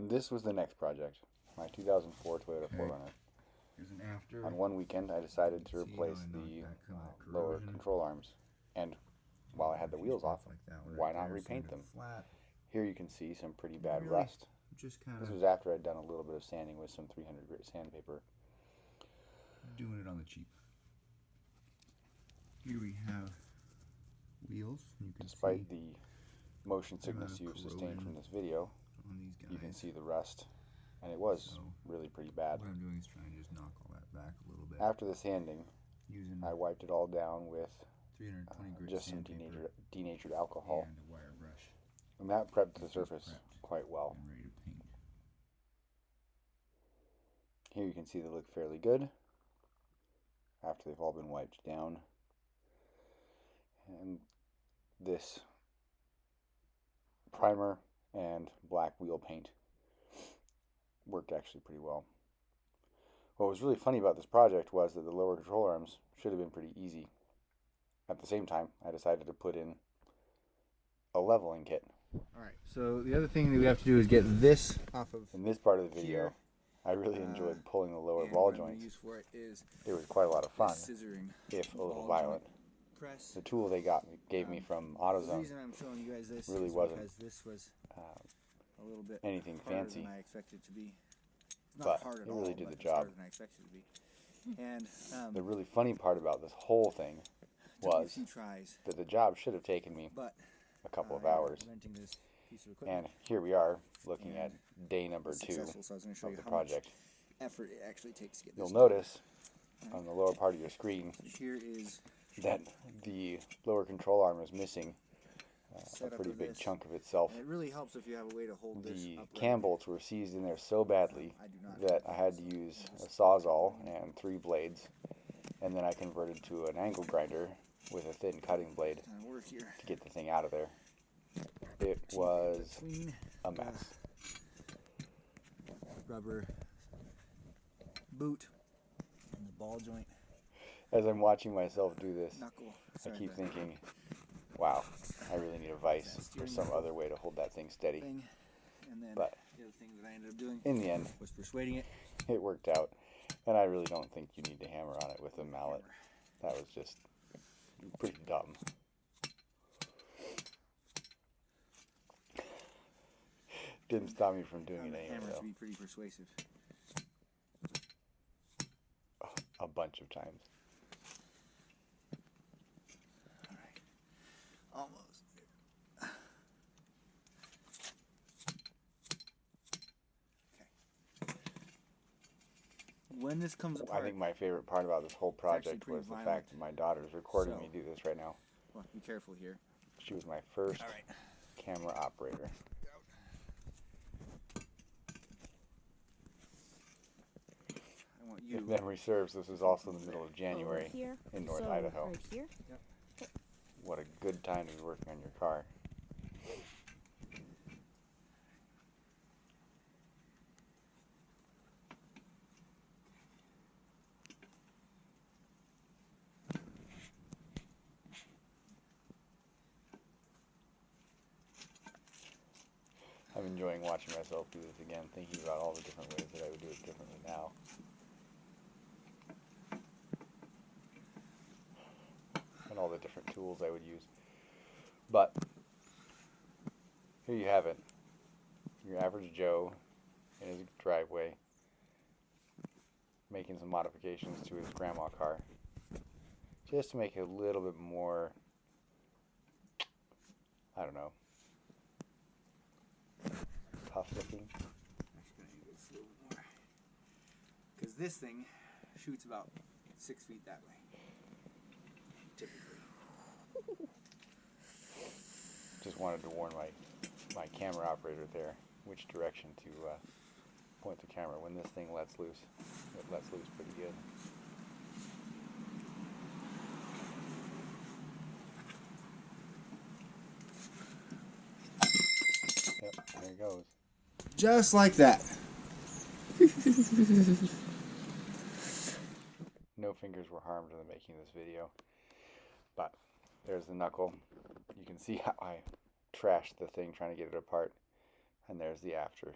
And this was the next project, my 2004 Toyota 4Runner. Here's an after. On one weekend, I decided to replace the lower control arms. And while I had the wheels off, why not repaint them? Here you can see some pretty bad rust. This was after I'd done a little bit of sanding with some 300 grit sandpaper. Doing it on the cheap. Here we have wheels. You can Despite the motion sickness you've sustained from this video, you can see the rust, and it was really pretty bad. What I'm doing is trying to just knock all that back a little bit. After the sanding, I wiped it all down with 320 grit just some denatured alcohol, and a wire brush. And that prepped the surface quite well. And ready to paint. Here you can see they look fairly good after they've all been wiped down. And this primer and black wheel paint worked actually pretty well. What was really funny about this project was that the lower control arms should have been pretty easy. At the same time, I decided to put in a leveling kit. Alright, so the other thing that we have to do is get this off of. In this part of the video, I really enjoyed pulling the lower ball joints. It was quite a lot of fun, if a little violent. The tool they gave me from AutoZone really wasn't a little bit anything fancy, than I expected it to be. But it really did the job. And the really funny part about this whole thing was that the job should have taken me a couple of hours. And here we are, looking at day number 2 of the project. Effort it actually takes to get You'll notice on the lower part of your screen that the lower control arm is missing a pretty big chunk of itself. It really helps if you have a way to hold this The upright. cam bolts were seized in there so badly that I had to use a sawzall and 3 blades, and then I converted to an angle grinder with a thin cutting blade to get the thing out of there. It was a mess. Rubber boot and the ball joint. As I'm watching myself do this, I keep thinking, wow, I really need a vise or some other way to hold that thing steady. But the other thing that I ended up doing in the end, was persuading it. It worked out, and I really don't think you need to hammer on it with a mallet. That was just pretty dumb. Didn't stop me from doing it anyway, Hammer to though. be pretty persuasive. A bunch of times. All right, almost. Okay. When this comes apart, I think my favorite part about this whole project was the fact that my daughter's recording me do this right now. Well, be careful here. She was my first camera operator. If memory serves, this is also in the middle of January in North Idaho. Right here? Yep. What a good time to be working on your car. I'm enjoying watching myself do this again, thinking about all the different ways that I would do it differently now. And all the different tools I would use. But here you have it. Your average Joe in his driveway making some modifications to his grandma car just to make it a little bit more, I don't know, tough looking. Actually, I need to go a little bit more. Because this thing shoots about 6 feet that way. Typically. Just wanted to warn my camera operator there which direction to point the camera. When this thing lets loose, it lets loose pretty good. Yep, there it goes. Just like that. No fingers were harmed in the making of this video. But there's the knuckle. You can see how I trashed the thing trying to get it apart. And there's the after.